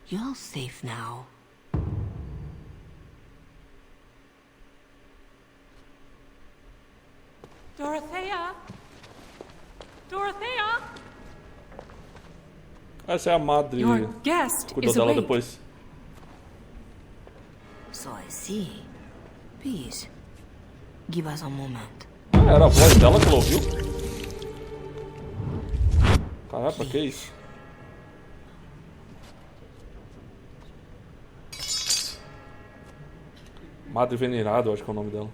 You're safe now. Dorothea? Dorothea? Essa é a madre. Your guest Cuidou is dela awake. depois. So I see. Please, give us a moment. Era a voz dela que ela ouviu? Caraca, que isso? Madre Venerada, eu acho que é o nome dela.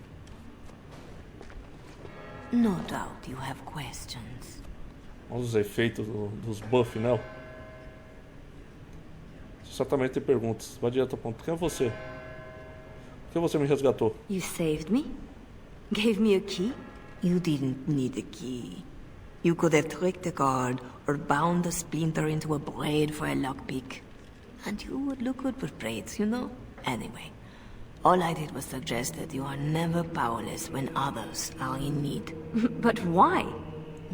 No doubt you have questions. Olha os efeitos dos buffs, né? Certamente tem perguntas. Vai direto ao ponto. Quem é você? Por que você me resgatou? You saved me? Gave me a key? You didn't need a key. You could have tricked the guard or bound a splinter into a braid for a lockpick. And you would look good with braids, you know? Anyway, all I did was suggest that you are never powerless when others are in need. But why?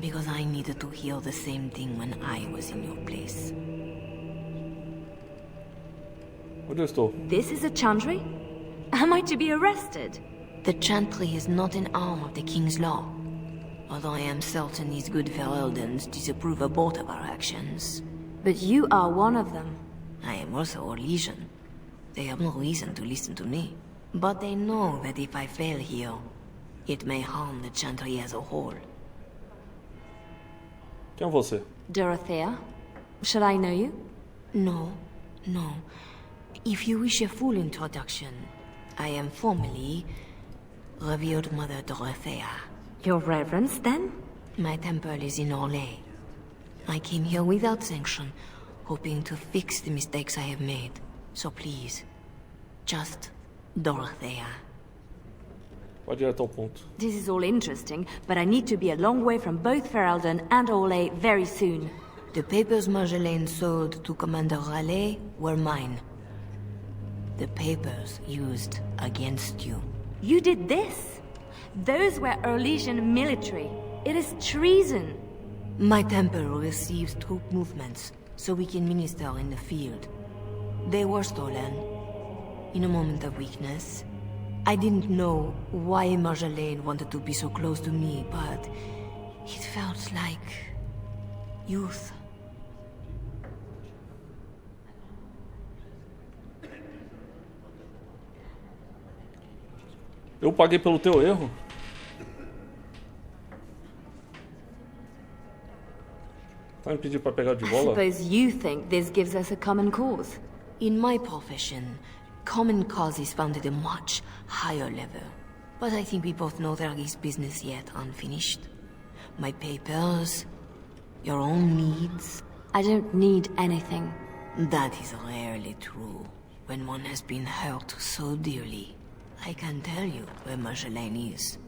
Because I needed to hear the same thing when I was in your place. Onde eu estou? This is a chantry? Am I to be arrested? The chantry is not an arm of the king's law. Although I am certain these good Fereldans disapprove of both of our actions. But you are one of them. I am also a legion. They have no reason to listen to me. But they know that if I fail here, it may harm the chantry as a whole. Quem é você? Dorothea? Should I know you? No, no. If you wish a full introduction, I am formally Revered Mother Dorothea. Your reverence, then? My temple is in Orlais. I came here without sanction, hoping to fix the mistakes I have made. So please, just Dorothea. Vai direto ao ponto. This is all interesting, but I need to be a long way from both Ferelden and Orlais very soon. The papers Marjolaine sold to Commander Raleigh were mine. The papers used against you. You did this? Those were Orlesian military. It is treason. My temple receives troop movements, so we can minister in the field. They were stolen. In a moment of weakness. I didn't know why Marjolaine wanted to be so close to me, but it felt like youth. Eu paguei pelo teu erro? Tá me pedindo pra pegar de I bola? suppose you think this gives us a common cause. In my profession, common cause is found at a much higher level. But I think we both know there is business yet unfinished. My papers, your own needs. I don't need anything. That is rarely true. When one has been hurt so dearly, I can tell you where Marjolaine is,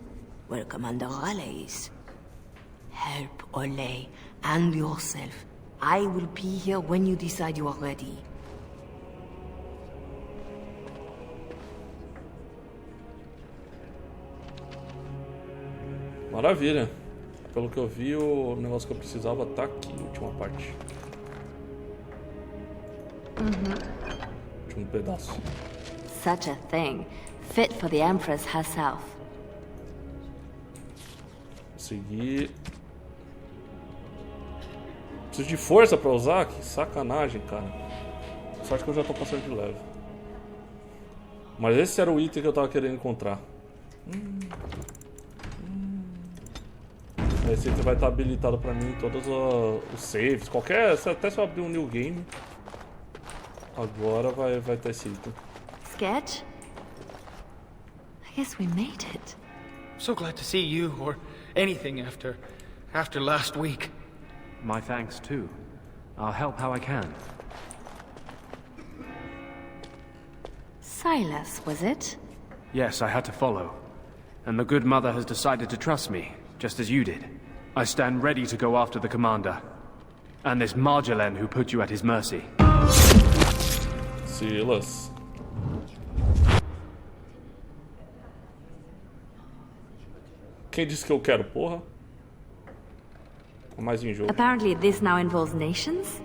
where Commander Raleigh is. Help Orlais and yourself. I will be here when you decide you are ready. Maravilha. Pelo que eu vi, o negócio que eu precisava tá aqui, a última parte. Último pedaço. Such a thing. Fit for the Empress herself. Seguir. Preciso de força pra usar? Que sacanagem, cara. Sorte que eu já tô passando de leve. Mas esse era o item que eu tava querendo encontrar. Esse item vai estar habilitado pra mim em todos os saves. Qualquer. Até se eu abrir um new game. Agora vai ter esse item. Sketch? I guess we made it. So glad to see you, or anything after last week. My thanks too. I'll help how I can. Silas, was it? Yes, I had to follow. And the good mother has decided to trust me, just as you did. I stand ready to go after the commander. And this Marjolaine who put you at his mercy. Silas. Quem disse que eu quero, porra? Mais em jogo. Apparently this now involves nations?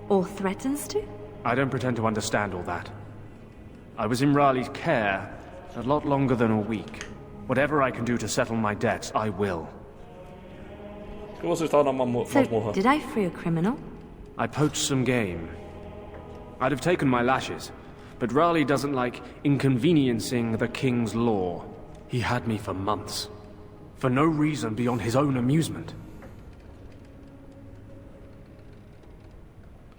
Or threatens to? I don't pretend to understand all that. I was in Raleigh's care a lot longer than a week. Whatever I can do to settle my debts, I will. Por que você está na So, masmorra? did I free a criminal? I poached some game. I'd have taken my lashes, but Raleigh doesn't like inconveniencing the king's law. He had me for months. For no reason beyond his own amusement.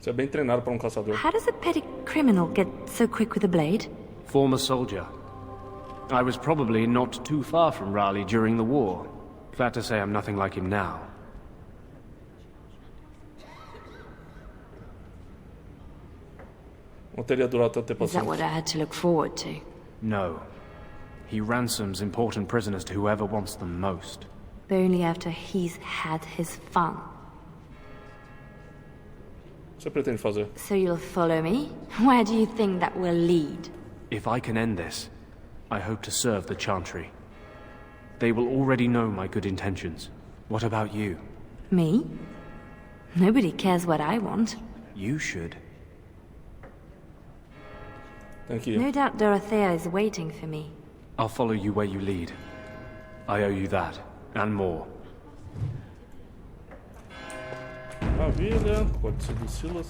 Você é bem treinado para um caçador. How does a petty criminal get so quick with a blade? Former soldier. I was probably not too far from Raleigh during the war. Glad to say I'm nothing like him now. Não teria durado tanto tempo Is that assim. what I had to look forward to? No. He ransoms important prisoners to whoever wants them most. But only after he's had his fun. O que você pretende fazer? So you'll follow me? Where do you think that will lead? If I can end this, I hope to serve the Chantry. They will already know my good intentions. What about you? Me? Nobody cares what I want. You should. Tem que ir. No doubt Dorothea is waiting for me. I'll follow you where you lead. I owe you that, and more. Maravilha. Códice do Silas.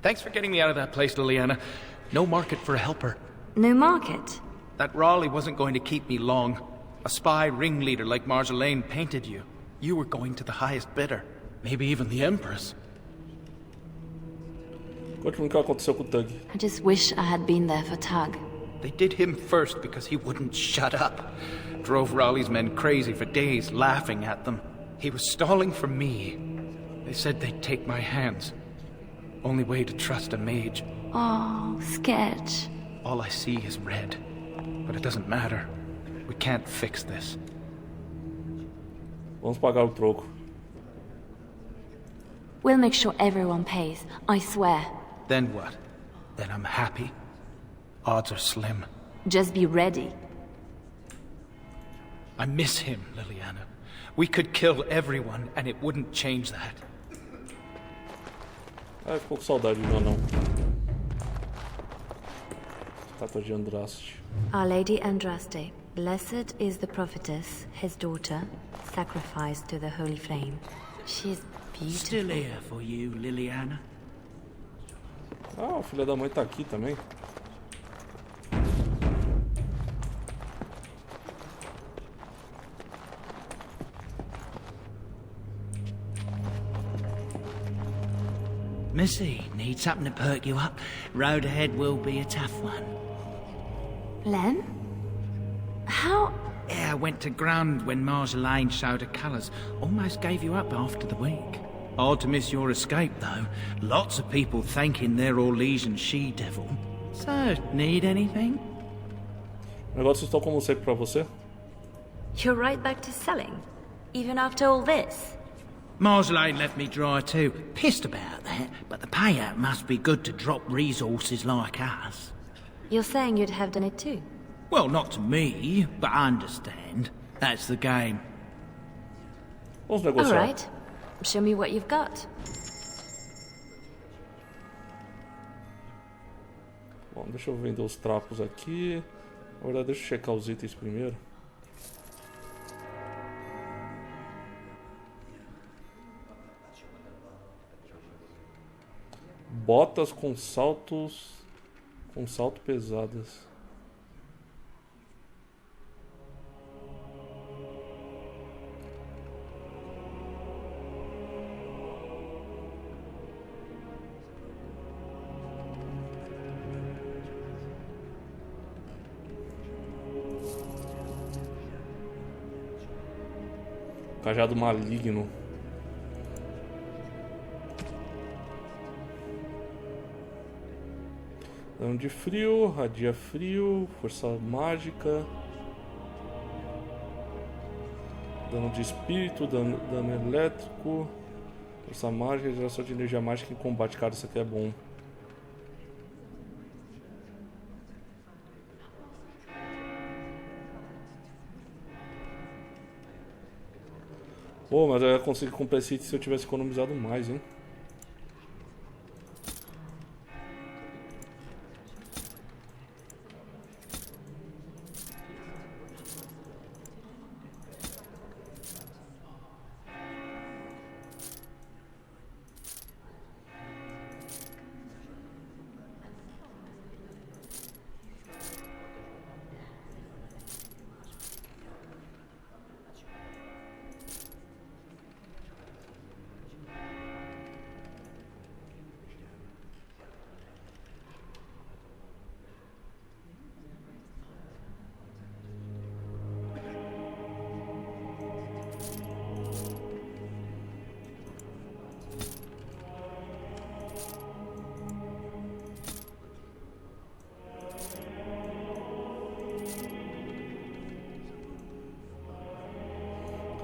Thanks for getting me out of that place, Leliana. No market for a helper. No market? That Raleigh wasn't going to keep me long. A spy ringleader like Marjolaine painted you. You were going to the highest bidder. Maybe even the Empress. Conte-me o que aconteceu com o Tug. I just wish I had been there for Tug. They did him first because he wouldn't shut up. Drove Raleigh's men crazy for days, laughing at them. He was stalling for me. They said they'd take my hands. Only way to trust a mage. Oh, sketch. All I see is red. But it doesn't matter. We can't fix this. Vamos pagar o troco. We'll make sure everyone pays, I swear. Then what? Then I'm happy. Odds are slim. Just be ready. I miss him, Leliana. We could kill everyone, and it wouldn't change that. Ah, ficou com saudade de mim, não. Estátua de Andraste. Our Lady Andraste, blessed is the prophetess, his daughter, sacrificed to the holy flame. She is beautiful. Still here for you, Leliana. Ah, o filho da mãe tá aqui também. Missy, need something to perk you up? Road ahead will be a tough one. Len? How? Yeah, I went to ground when Marjolaine showed her colours. Almost gave you up after the week. Hard to miss your escape, though. Lots of people thanking their Orlesian she-devil. So, need anything? Negócios estão como sempre pra você? You're right back to selling? Even after all this? Marjolaine left me dry too. Pissed about that, but the payout must be good to drop resources like us. You're saying you'd have done it too? Well, not to me, but I understand. That's the game. Vamos negociar. All right. Show me what you've got. Bom, deixa eu vender os trapos aqui. Na verdade, deixa eu checar os itens primeiro. Botas com saltos... com salto pesadas. Cajado maligno. Dano de frio, radia frio, força mágica. Dano de espírito, dano elétrico. Força mágica, geração de energia mágica em combate. Cara, isso aqui é bom. Pô, mas eu ia conseguir comprar esse item se eu tivesse economizado mais, hein?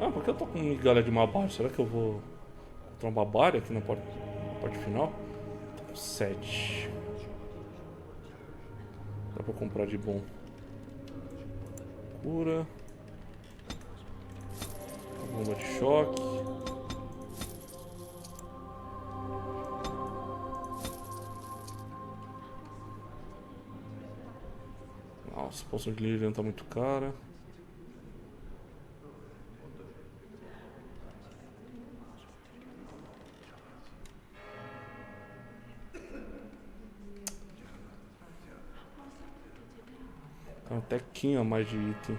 Ah, por que eu tô com migalha de Mabari? Será que eu vou encontrar um Mabari aqui na parte final? Tô com 7. Dá pra comprar de bom. Cura. Bomba de choque. Nossa, a poção de Leliana tá muito cara. Tem um tequinho a mais de item.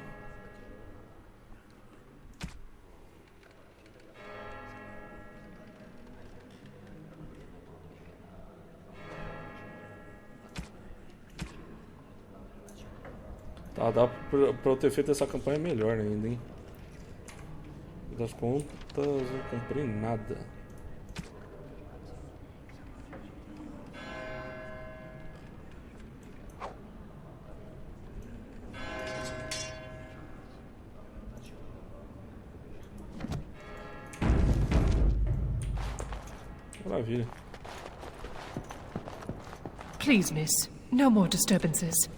Tá, dá pra eu ter feito essa campanha melhor ainda, hein? Das contas, eu não comprei nada. Maravilha. Please, miss, no more disturbances.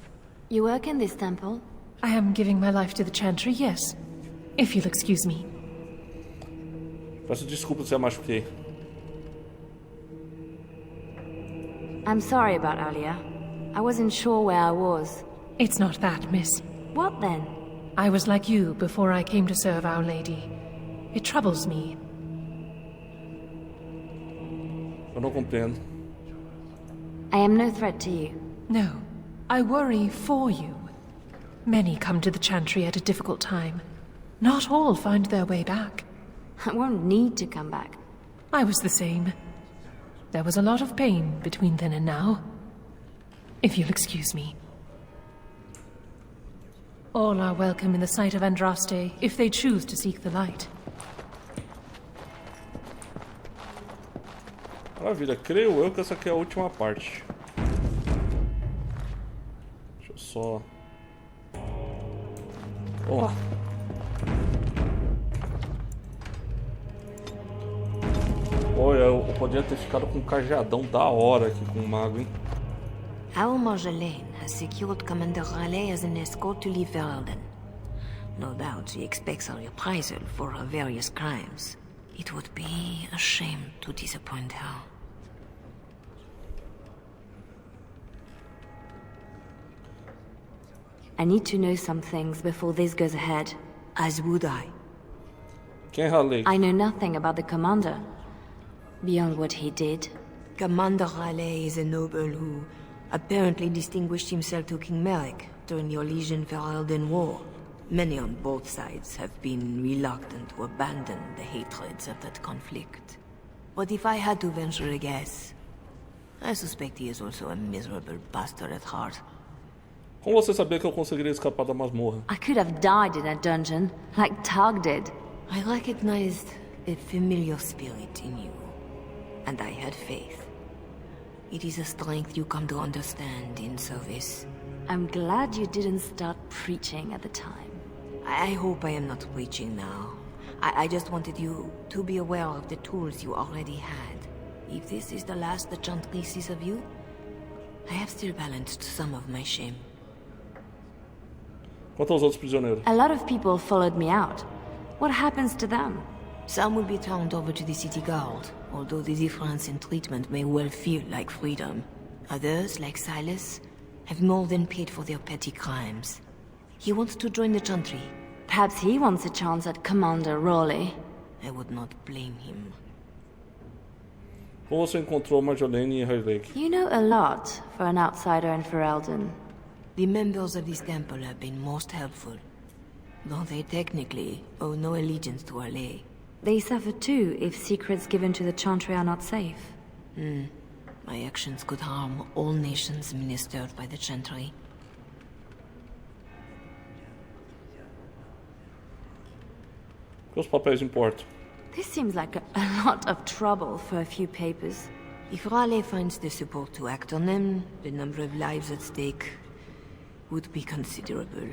You work in this temple? I am giving my life to the Chantry, yes. If you'll excuse me. Peço desculpa se eu machuquei. I'm sorry about earlier. I wasn't sure where I was. It's not that, miss. What then? I was like you before I came to serve Our Lady. It troubles me. Eu não compreendo. I am no threat to you. No, I worry for you. Many come to the Chantry at a difficult time. Not all find their way back. I won't need to come back. I was the same. There was a lot of pain between then and now. If you'll excuse me. All are welcome in the sight of Andraste if they choose to seek the light. Maravilha, creio eu que essa aqui é a última parte. Deixa eu só... Vamos lá. Olha, eu podia ter ficado com um cajadão da hora aqui com o mago, hein? Our Marjolaine has secured Commander Raleigh as an escort to leave Veralden. No doubt she expects a reprisal for her various crimes. It would be a shame to disappoint her. I need to know some things before this goes ahead. As would I. Quem é Raleigh? I know nothing about the commander, beyond what he did. Commander Raleigh is a noble who apparently distinguished himself to King Merrick during the Orlesian-Veralden War. Many on both sides have been reluctant to abandon the hatreds of that conflict. But if I had to venture a guess, I suspect he is also a miserable bastard at heart. Como você sabia que eu conseguiria escapar da masmorra? I could have died in a dungeon, like Tug did. I recognized a familiar spirit in you, and I had faith. It is a strength you come to understand in service. I'm glad you didn't start preaching at the time. I hope I am not preaching now. I just wanted you to be aware of the tools you already had. If this is the last the Chantry sees of you, I have still balanced some of my shame. Quanto aos outros prisioneiros? A lot of people followed me out. What happens to them? Some will be turned over to the city guard, although the difference in treatment may well feel like freedom. Others, like Silas, have more than paid for their petty crimes. He wants to join the Chantry. Perhaps he wants a chance at Commander Raleigh. I would not blame him. Como você encontrou Marjolaine e Raleigh? You know a lot for an outsider in Ferelden. The members of this temple have been most helpful, though they technically owe no allegiance to Raleigh. They suffer too if secrets given to the Chantry are not safe. My actions could harm all nations ministered by the Chantry. Que os papéis importam? This seems like a lot of trouble for a few papers. If Raleigh finds the support to act on them, the number of lives at stake would be considerable.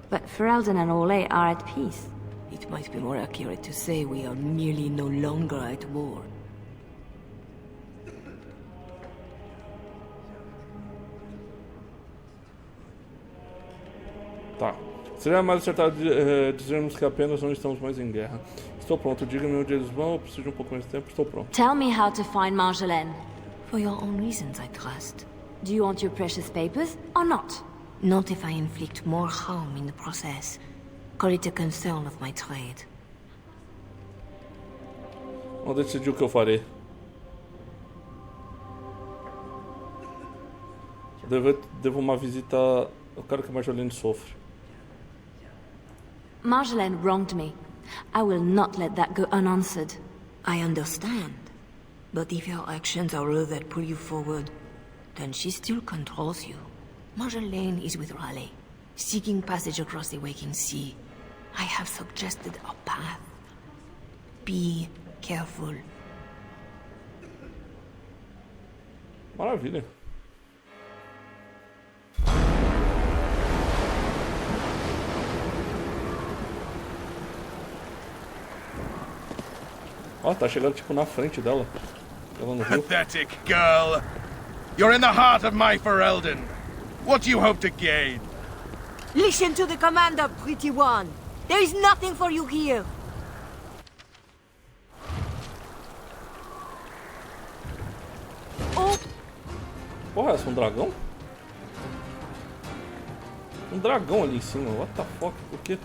But Ferelden and Orlais are at peace. It might be more accurate to say we are merely no longer at war. Tá. Seria mais acertado dizermos que apenas não estamos mais em guerra. Estou pronto. Diga-me onde eles vão. Eu preciso de um pouco mais de tempo. Estou pronto. Tell me how to find Marjolaine. For your own reasons, I trust. Do you want your precious papers or not? Not if I inflict more harm in the process. Call it a concern of my trade. Vamos decidir o que eu farei. Devo uma visita. Eu quero que a Marjolaine sofra. Marjolaine wronged me. I will not let that go unanswered. I understand. But if your actions are all that pull you forward, then she still controls you. Marjolaine is with Raleigh, seeking passage across the waking sea. I have suggested a path. Be careful. Maravilha. Ó, tá chegando tipo na frente dela. Ela não viu. Pathetic girl. You're in the heart of my Ferelden. What do you hope to gain? Listen to the commander, pretty one. There is nothing for you here. Oh. Porra, essa é um dragão? Um dragão ali em cima. What the fuck? Por quê?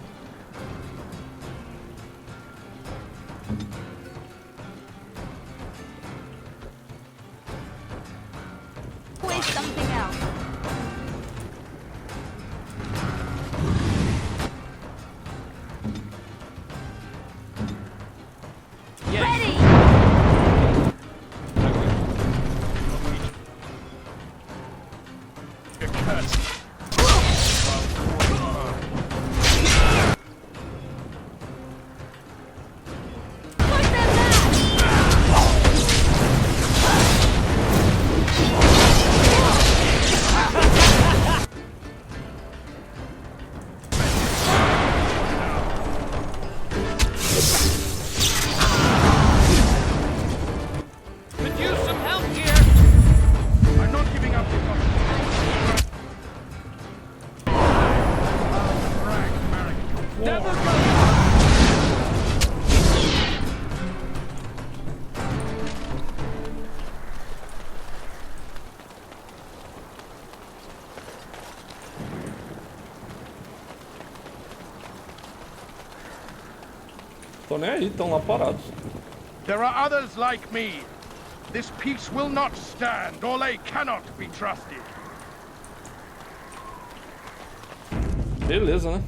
Something else. Ready! You're cursed. Tô nem aí, estão lá parados. There are others like me. This peace will not stand. Orlais cannot be trusted. Beleza, né?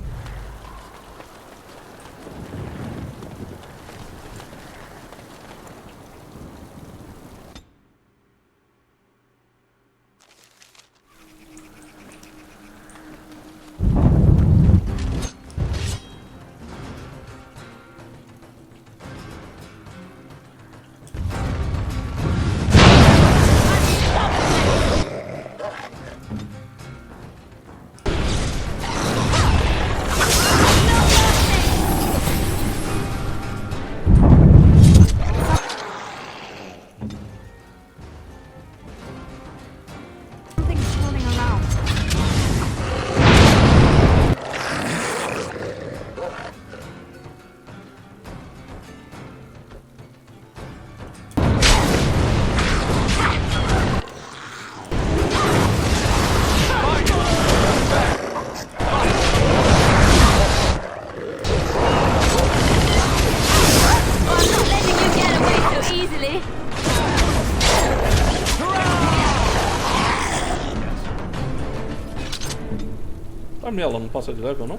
Ela não passa de level, não?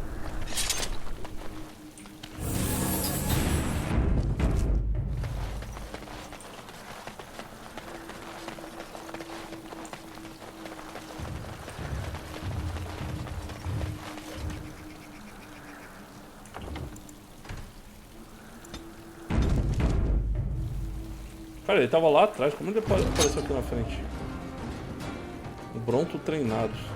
Cara, ele tava lá atrás, como ele apareceu aqui na frente? O Bronto treinado.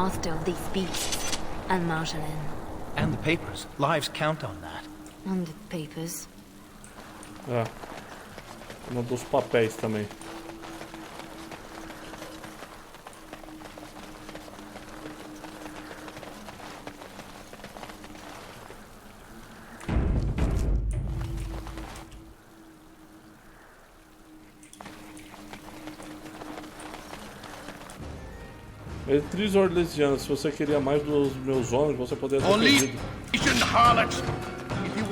master of these beasts. And Marjolaine. And the papers. Lives count on that. And the papers. É. Mandou os papéis também. Tris Orlesiana, se você queria mais dos meus homens, você poderia ter pedido. Legion harlots! If you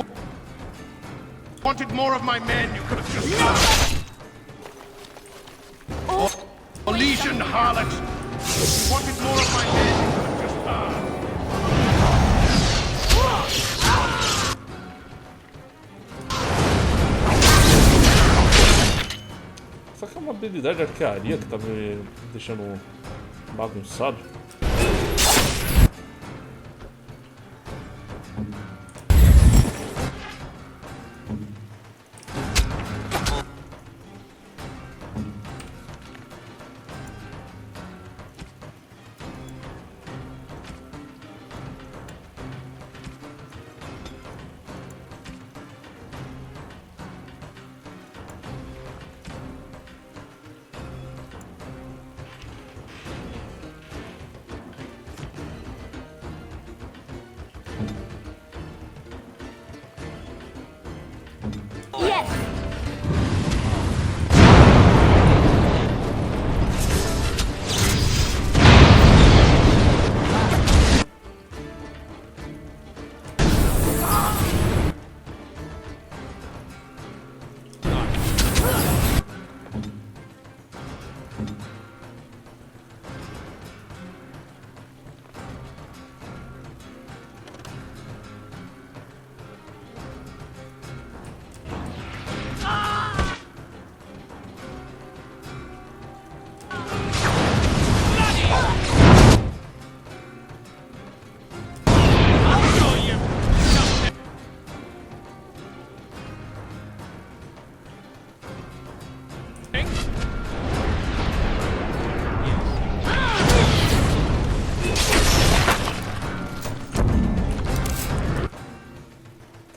wanted more of my men, you could have just Legion harlots! If you wanted more of my men, you could have just Só que é uma habilidade de arquearia que tá me deixando bagunçado.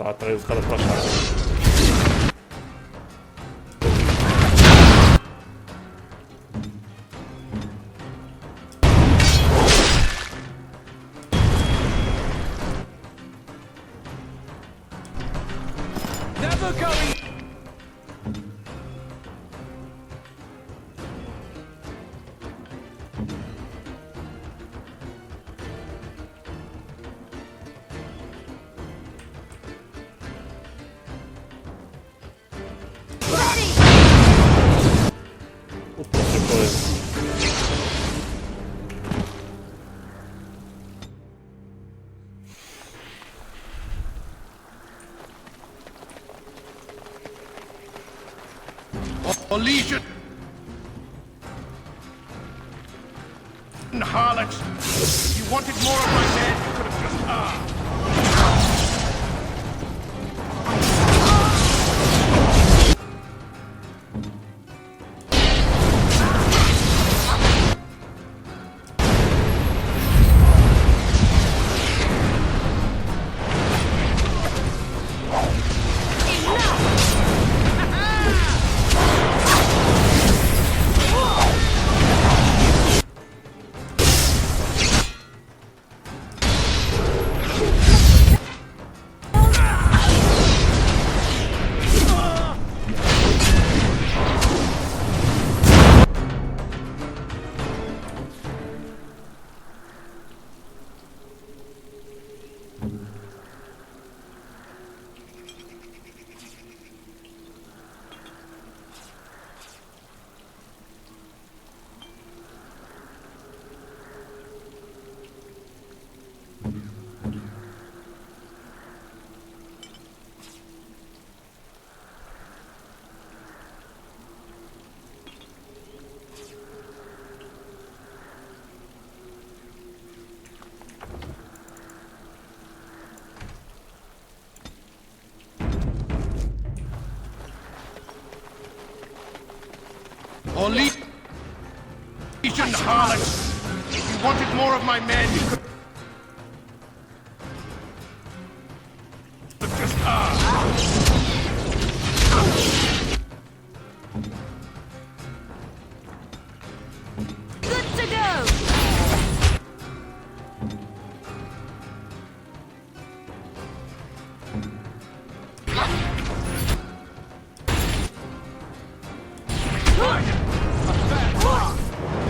Tá, atrás os caras pra cá. Legion harlots! If you wanted more of my men, you could have just Legion harlots! If you wanted more of my men, you could have just asked. Good to go!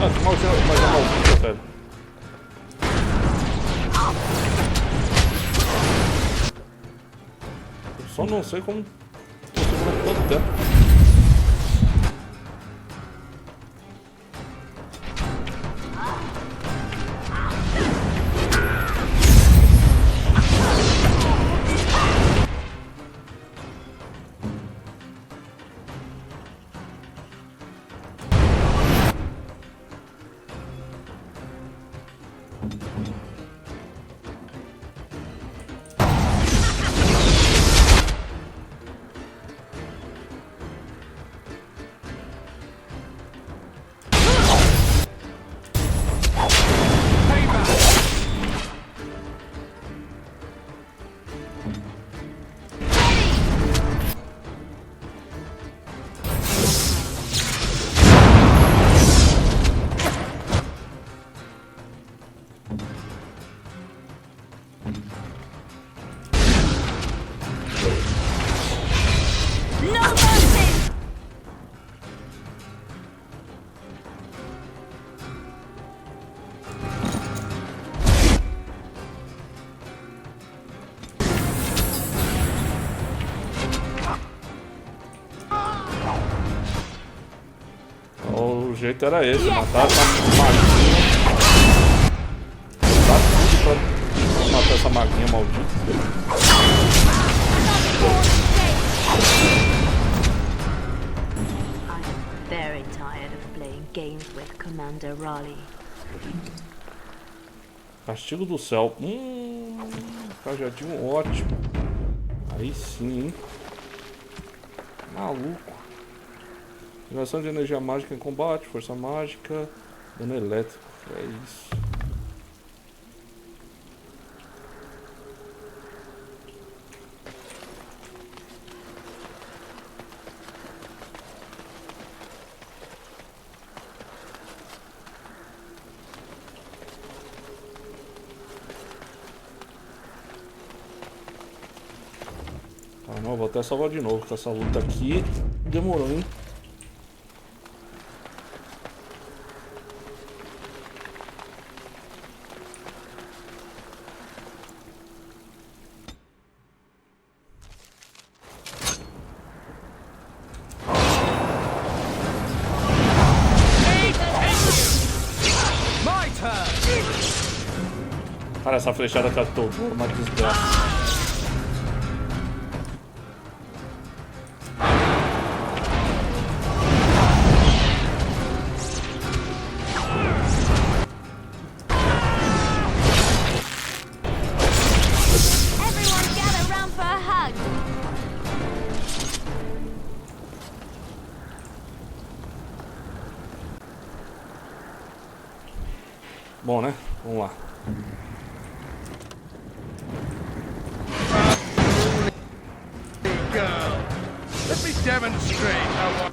Ah, que maldito, velho. Eu só não sei como tô segurando tanto tempo. O jeito era esse, matar essa maguinha. Matar tudo pra matar essa maguinha maldita. I'm very tired of playing games with Commander Raleigh. Castigo do céu. Cajadinho ótimo. Aí sim, hein? Maluco. Geração de energia mágica em combate, força mágica, dano elétrico. É isso. Ah, não, vou até salvar de novo, porque essa luta aqui demorou, hein? Cara, essa flechada catou, uma desgraça. Bom, né? Vamos lá. Girl, let me demonstrate how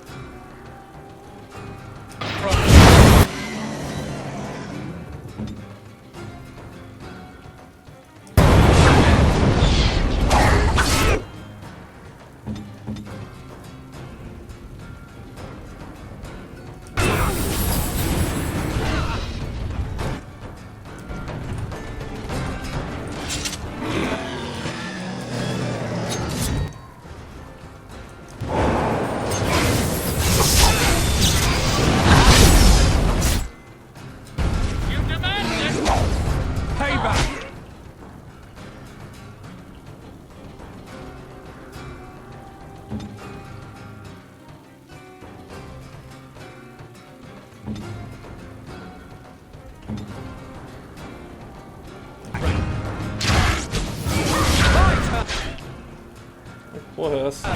Porra, é essa?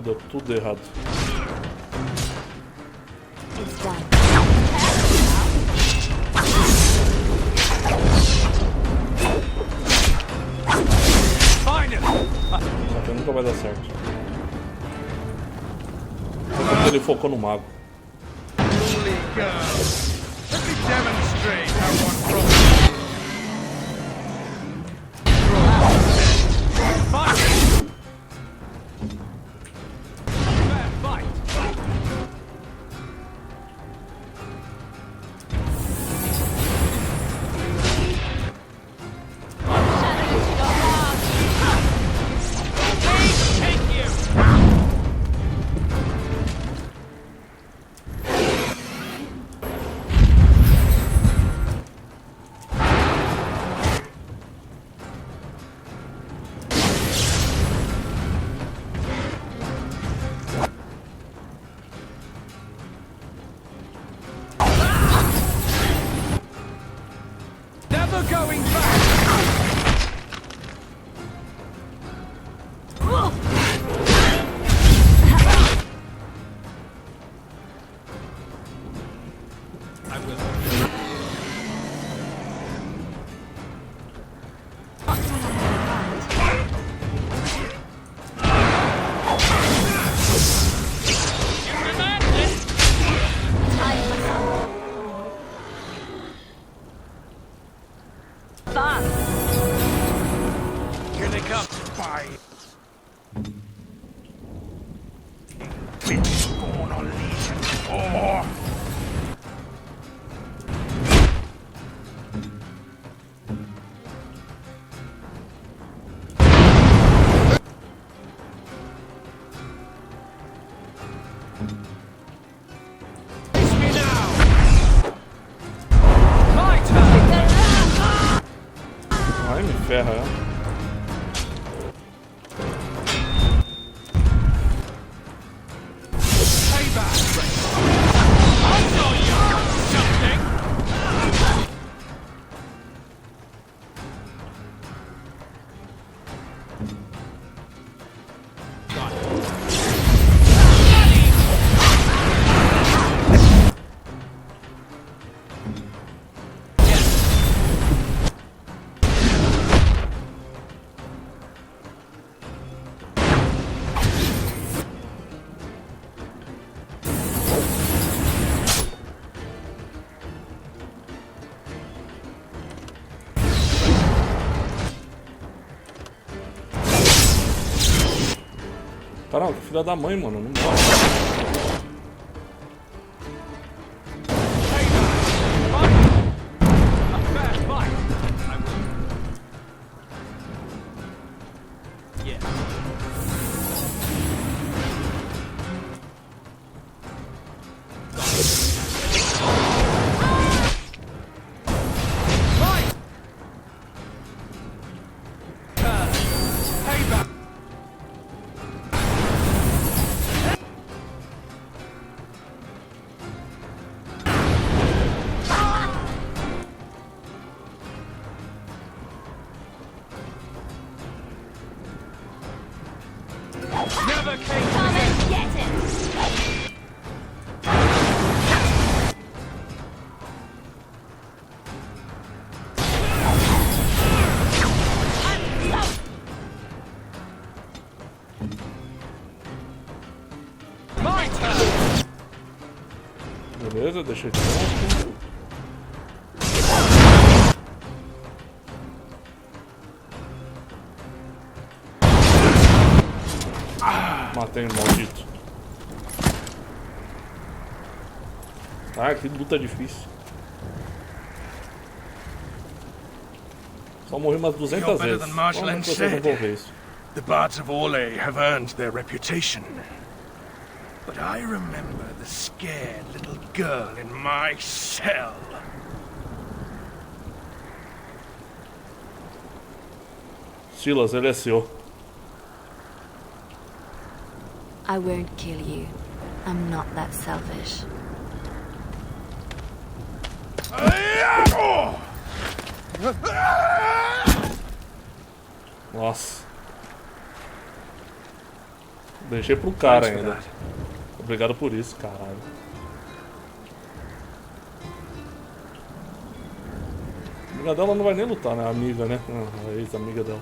Deu tudo errado. It's done. Só que nunca vai dar certo. Só porque ele focou no mago. Holy girl! Let me demonstrate how one throws. Never going back! I will. Here they come. Spy. Been born on Legion 4. Face me now. My turn. Ai, me ferra, é? Caramba, que filha da mãe, mano. Não morre. Never came to this. Get it. My turn. Beleza, deixa de novo. Matei o maldito. Ah, que luta difícil. Só morri umas 200 vezes. Como é que vocês vão resolver isso? The bards of Orlais have earned their reputation. But I remember the scared little girl in my cell. Silas, ele é seu. I won't kill you. I'm not that selfish. Nossa. Deixei pro cara Thanks for ainda. that. Obrigado por isso, caralho. A amiga dela não vai nem lutar, né? A amiga, né? A ex-amiga dela.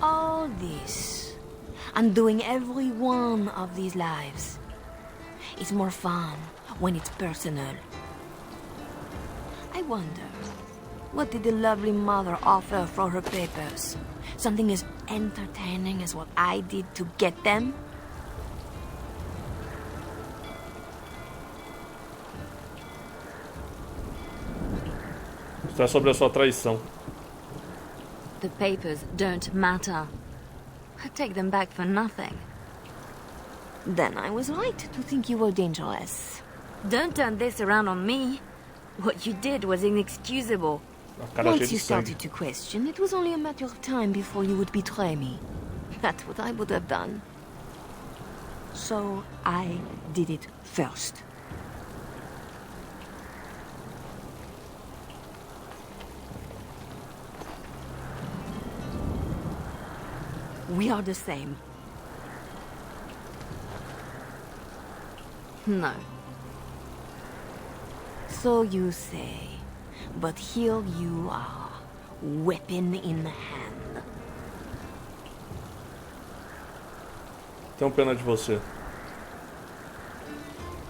All this. Undoing every one of these lives. It's more fun when it's personal. I wonder, what did the lovely mother offer for her papers? Something as entertaining as what I did to get them? Isso é sobre a sua traição. The papers don't matter. I take them back for nothing. Then I was right to think you were dangerous. Don't turn this around on me. What you did was inexcusable. A cara cheia Once de you sangue. started to question, it was only a matter of time before you would betray me. That's what I would have done. So I did it first. We are the same. No. So you say. But here you are, weapon in hand. Tenho pena de você.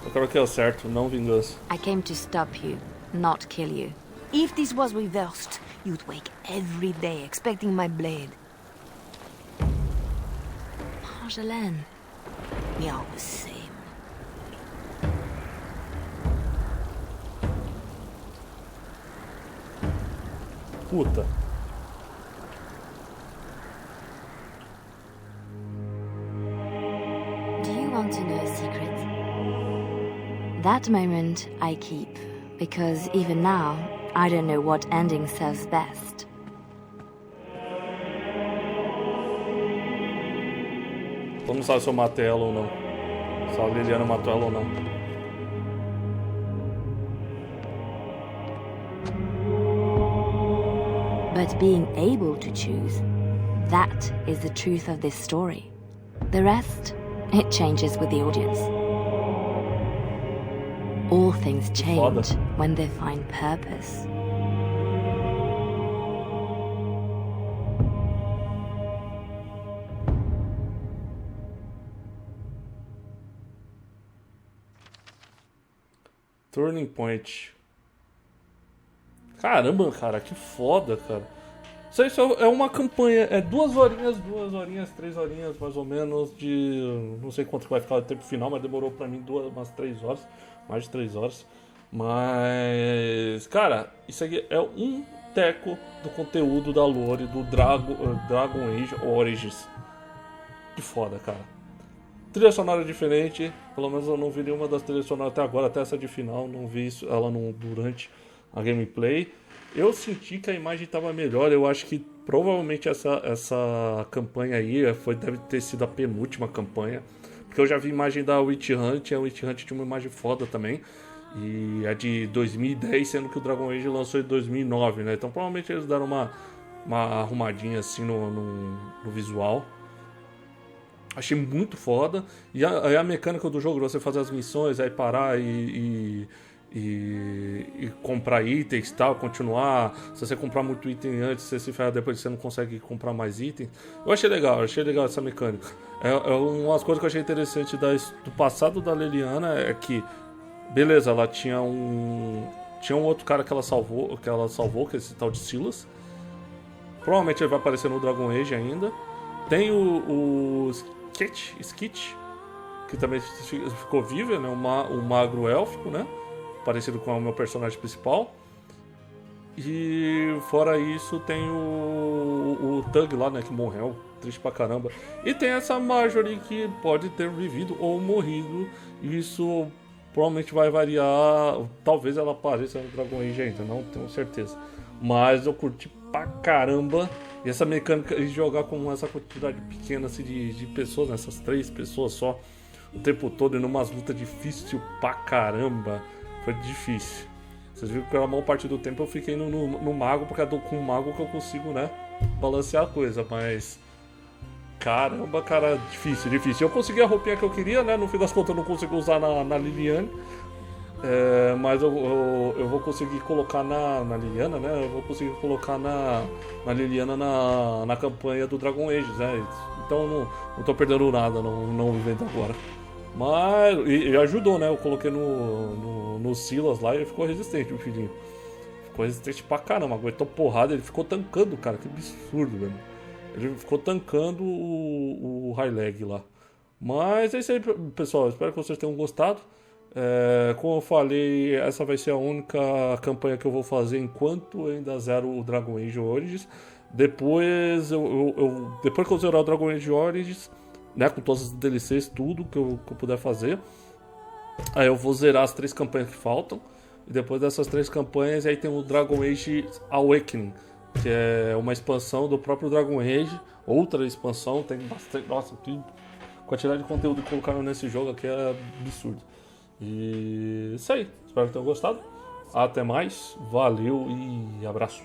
Eu quero que é o certo, não vingança. I came to stop you, not kill you. If this was reversed, you'd wake every day expecting my blade. Marjolaine. We are the same. Puta. Do you want to know a secret? That moment I keep, because even now, I don't know what ending serves best. Tu não sabe se eu matei ela ou não. Se a Leliana matou ela ou não. But being able to choose, that is the truth of this story. The rest, it changes with the audience. All things change when they find purpose. Turning Point. Caramba, cara, que foda, cara. Isso é uma campanha, é 2 horinhas, 3 horinhas mais ou menos de... Não sei quanto vai ficar o tempo final, mas demorou pra mim umas 3 horas, mais de 3 horas. Mas, cara, isso aqui é um teco do conteúdo da lore do Dragon Age Origins. Que foda, cara. Trilha sonora diferente, pelo menos eu não vi nenhuma das trilhas sonoras até agora, até essa de final, não vi isso, ela durante a gameplay. Eu senti que a imagem estava melhor, eu acho que provavelmente essa campanha aí deve ter sido a penúltima campanha, porque eu já vi imagem da Witch Hunt, a Witch Hunt tinha uma imagem foda também, e a de 2010, sendo que o Dragon Age lançou em 2009, né? Então provavelmente eles deram uma arrumadinha assim no visual. Achei muito foda. E a mecânica do jogo, você fazer as missões, aí parar e comprar itens e tal, continuar. Se você comprar muito item antes, você se ferra depois, você não consegue comprar mais itens. Eu achei legal essa mecânica. Umas coisas que eu achei interessante do passado da Leliana é que, beleza, ela tinha um outro cara que ela salvou, que é esse tal de Silas. Provavelmente ele vai aparecer no Dragon Age ainda. Tem o Skit, que também ficou vivo, né? O magro élfico, né? Parecido com o meu personagem principal. E fora isso tem o Thug lá, né? Que morreu, triste pra caramba. E tem essa Marjorie que pode ter vivido ou morrido. Isso provavelmente vai variar. Talvez ela apareça no Dragon Age ainda, não tenho certeza. Mas eu curti pra caramba. E essa mecânica de jogar com essa quantidade pequena assim, de pessoas, né? Essas 3 pessoas só, o tempo todo, e numas lutas difíceis pra caramba. Foi difícil. Vocês viram que pela maior parte do tempo eu fiquei no mago, porque é com o mago que eu consigo, né, balancear a coisa, mas... Caramba, cara, difícil. Eu consegui a roupinha que eu queria, né, no fim das contas eu não consegui usar na Leliana, mas eu vou conseguir colocar na Leliana, né, eu vou conseguir colocar na Leliana na campanha do Dragon Age, né, então não tô perdendo nada não vivendo agora. Mas, e ajudou, né, eu coloquei no Silas lá e ele ficou resistente, o filhinho. Ficou resistente pra caramba, aguentou porrada, ele ficou tancando, cara, que absurdo, velho. Ele ficou tancando o high leg lá. Mas é isso aí, pessoal, espero que vocês tenham gostado. Como eu falei, essa vai ser a única campanha que eu vou fazer enquanto eu ainda zero o Dragon Age Origins. Depois depois que eu zerar o Dragon Age Origins, né, com todas as DLCs, tudo que eu puder fazer, aí eu vou zerar as 3 campanhas que faltam. E depois dessas 3 campanhas, aí tem o Dragon Age Awakening, que é uma expansão do próprio Dragon Age. Outra expansão, tem bastante... Nossa, que quantidade de conteúdo que colocaram nesse jogo aqui é absurdo. E isso aí, espero que tenham gostado. Até mais, valeu e abraço.